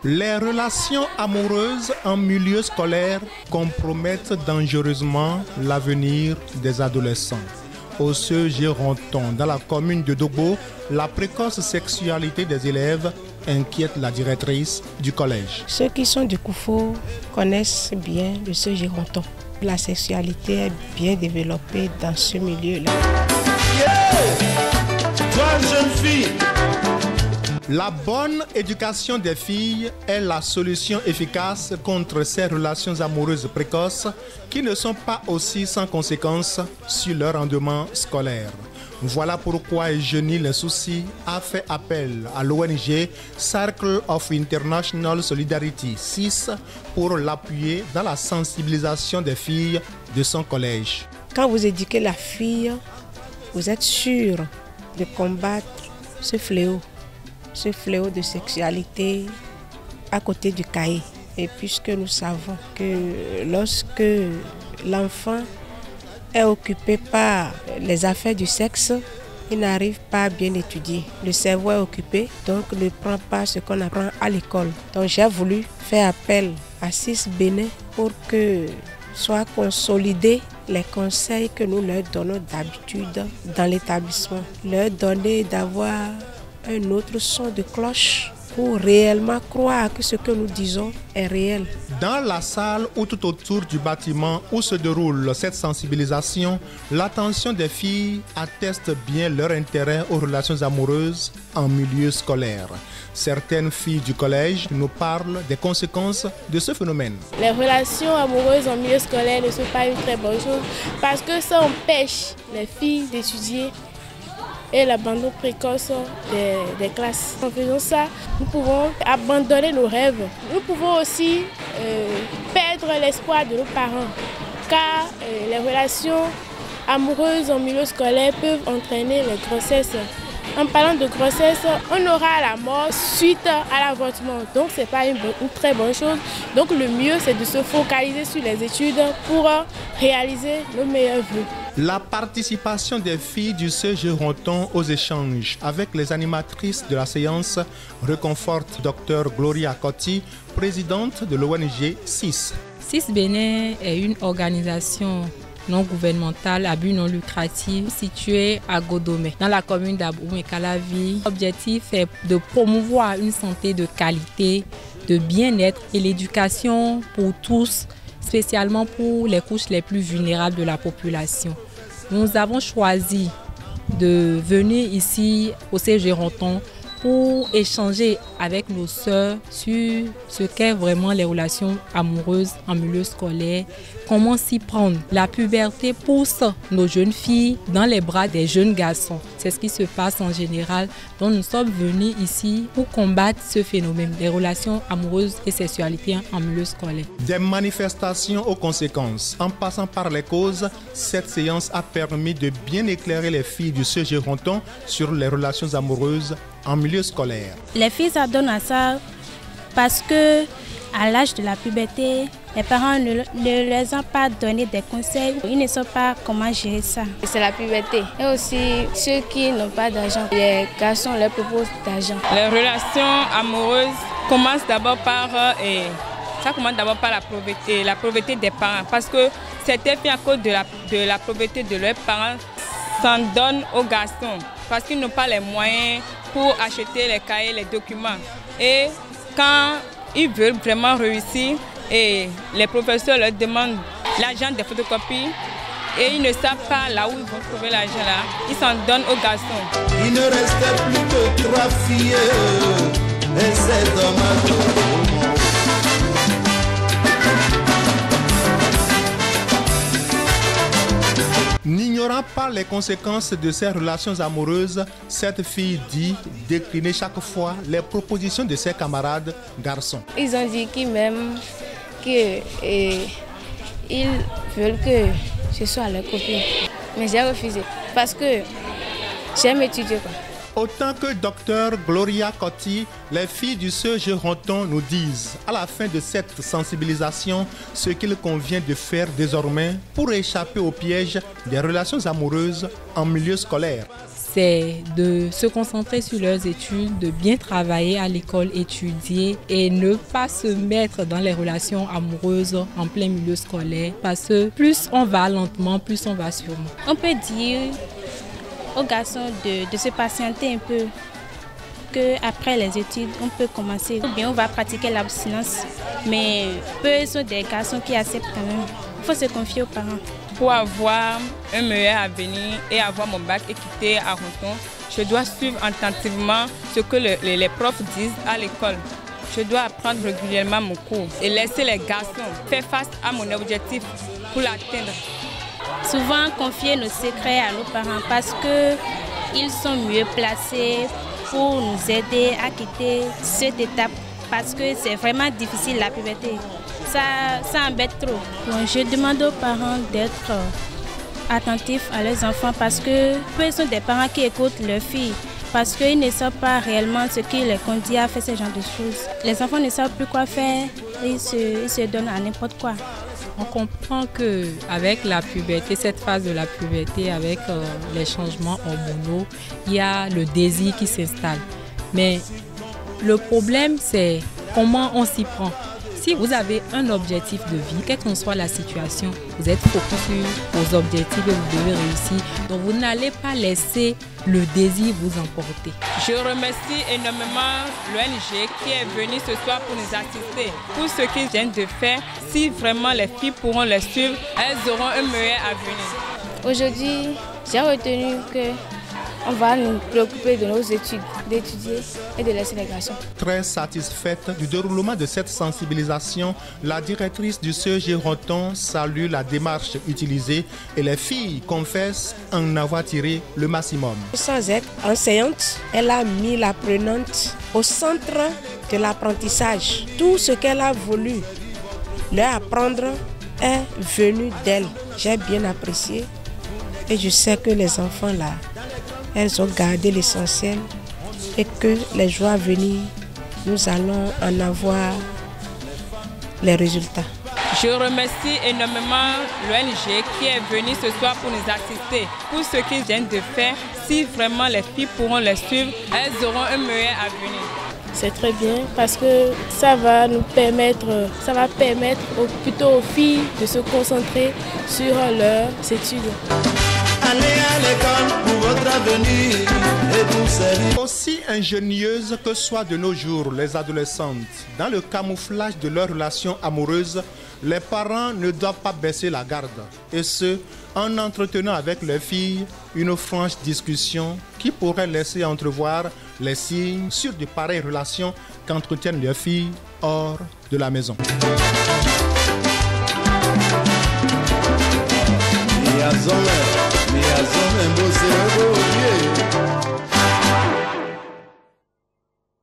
Les relations amoureuses en milieu scolaire compromettent dangereusement l'avenir des adolescents. Au CEG Ronton, dans la commune de Dogbo, la précoce sexualité des élèves inquiète la directrice du collège. Ceux qui sont du Koufo connaissent bien le CEG Ronton. La sexualité est bien développée dans ce milieu-là. Toi, jeune fille! La bonne éducation des filles est la solution efficace contre ces relations amoureuses précoces qui ne sont pas aussi sans conséquences sur leur rendement scolaire. Voilà pourquoi Eugénie Les Soucis a fait appel à l'ONG Circle of International Solidarity, CIS, pour l'appuyer dans la sensibilisation des filles de son collège. Quand vous éduquez la fille, vous êtes sûr de combattre ce fléau de sexualité à côté du cahier. Et puisque nous savons que lorsque l'enfant est occupé par les affaires du sexe, il n'arrive pas à bien étudier. Le cerveau est occupé, donc ne prend pas ce qu'on apprend à l'école. Donc j'ai voulu faire appel à CIS Bénin pour que soient consolidés les conseils que nous leur donnons d'habitude dans l'établissement. Leur donner d'avoir un autre son de cloche pour réellement croire que ce que nous disons est réel. Dans la salle ou tout autour du bâtiment où se déroule cette sensibilisation, l'attention des filles atteste bien leur intérêt aux relations amoureuses en milieu scolaire. Certaines filles du collège nous parlent des conséquences de ce phénomène. Les relations amoureuses en milieu scolaire ne sont pas une très bonne chose parce que ça empêche les filles d'étudier et l'abandon précoce des classes. En faisant ça, nous pouvons abandonner nos rêves. Nous pouvons aussi perdre l'espoir de nos parents, car les relations amoureuses en milieu scolaire peuvent entraîner les grossesses. En parlant de grossesse, on aura la mort suite à l'avortement. Donc ce n'est pas une très bonne chose. Donc le mieux, c'est de se focaliser sur les études pour réaliser nos meilleurs vœux. La participation des filles du CEG Ronton aux échanges avec les animatrices de la séance réconforte Dr Gloria Coty, présidente de l'ONG CIS. CIS Bénin est une organisation non gouvernementale à but non lucratif située à Godomé, dans la commune d'Abomey-Calavi. L'objectif est de promouvoir une santé de qualité, de bien-être et l'éducation pour tous, spécialement pour les couches les plus vulnérables de la population. Nous avons choisi de venir ici au CEG Ronton pour échanger avec nos sœurs sur ce qu'est vraiment les relations amoureuses en milieu scolaire, comment s'y prendre. La puberté pousse nos jeunes filles dans les bras des jeunes garçons. C'est ce qui se passe en général. Donc nous sommes venus ici pour combattre ce phénomène, les relations amoureuses et sexualité en milieu scolaire. Des manifestations aux conséquences. En passant par les causes, cette séance a permis de bien éclairer les filles du CEG Ronton sur les relations amoureuses en milieu scolaire. Les filles s'adonnent à ça parce que à l'âge de la puberté, les parents ne leur ont pas donné des conseils. Ils ne savent pas comment gérer ça. C'est la puberté. Et aussi ceux qui n'ont pas d'argent. Les garçons leur proposent d'argent. Les relations amoureuses commencent d'abord par la pauvreté des parents. Parce que certaines filles, à cause de la pauvreté de leurs parents, s'en donnent aux garçons. Parce qu'ils n'ont pas les moyens pour acheter les cahiers, les documents. Et quand ils veulent vraiment réussir, et les professeurs leur demandent l'argent des photocopies, et ils ne savent pas là où ils vont trouver l'argent là, ils s'en donnent aux garçons. Il ne restait plus que 3 filles, et c'est dommage. N'ignorant pas les conséquences de ces relations amoureuses, cette fille dit décliner chaque fois les propositions de ses camarades garçons. Ils ont dit qu'ils m'aiment, qu'ils veulent que je sois leur copine. Mais j'ai refusé parce que j'aime étudier. Autant que Dr Gloria Coty, les filles du CEG Ronton nous disent à la fin de cette sensibilisation ce qu'il convient de faire désormais pour échapper au piège des relations amoureuses en milieu scolaire. c'est de se concentrer sur leurs études, de bien travailler à l'école, étudier et ne pas se mettre dans les relations amoureuses en plein milieu scolaire parce que plus on va lentement, plus on va sûrement. On peut dire aux garçons de se patienter un peu, qu'après les études, on peut commencer, ou bien on va pratiquer l'abstinence, mais peu sont des garçons qui acceptent quand même. Il faut se confier aux parents. Pour avoir un meilleur avenir et avoir mon bac et quitter à Ronthon, je dois suivre attentivement ce que les profs disent à l'école. Je dois apprendre régulièrement mon cours et laisser les garçons faire face à mon objectif pour l'atteindre. Souvent confier nos secrets à nos parents parce qu'ils sont mieux placés pour nous aider à quitter cette étape parce que c'est vraiment difficile la puberté. Ça embête trop. Donc, je demande aux parents d'être attentifs à leurs enfants parce que peu sont des parents qui écoutent leurs filles parce qu'ils ne savent pas réellement ce qui les conduit à faire ce genre de choses. Les enfants ne savent plus quoi faire et ils se donnent à n'importe quoi. On comprend qu'avec la puberté, cette phase de la puberté, avec les changements hormonaux, il y a le désir qui s'installe. Mais le problème, c'est comment on s'y prend. Si vous avez un objectif de vie, quelle qu'en soit la situation, vous êtes focus sur vos objectifs et vous devez réussir. Donc vous n'allez pas laisser le désir vous emporter. Je remercie énormément l'ONG qui est venue ce soir pour nous assister. Pour ce qu'ils viennent de faire, si vraiment les filles pourront les suivre, elles auront un meilleur avenir. Aujourd'hui, j'ai retenu qu'on va nous préoccuper de nos études, d'étudier et de laisser les garçons. Très satisfaite du déroulement de cette sensibilisation, la directrice du CEG Ronthon salue la démarche utilisée et les filles confessent en avoir tiré le maximum. Sans être enseignante, elle a mis l'apprenante au centre de l'apprentissage. Tout ce qu'elle a voulu leur apprendre est venu d'elle. J'ai bien apprécié et je sais que les enfants là, elles ont gardé l'essentiel et que les jours à venir, nous allons en avoir les résultats. Je remercie énormément l'ONG qui est venue ce soir pour nous assister. Pour ce qu'ils viennent de faire, si vraiment les filles pourront les suivre, elles auront un meilleur avenir. C'est très bien parce que ça va permettre plutôt aux filles de se concentrer sur leurs études. Allez à l'école pour votre avenir et pour servir. Aussi ingénieuses que soient de nos jours les adolescentes, dans le camouflage de leurs relations amoureuses, les parents ne doivent pas baisser la garde. Et ce, en entretenant avec leurs filles une franche discussion qui pourrait laisser entrevoir les signes sur de pareilles relations qu'entretiennent leurs filles hors de la maison. Et à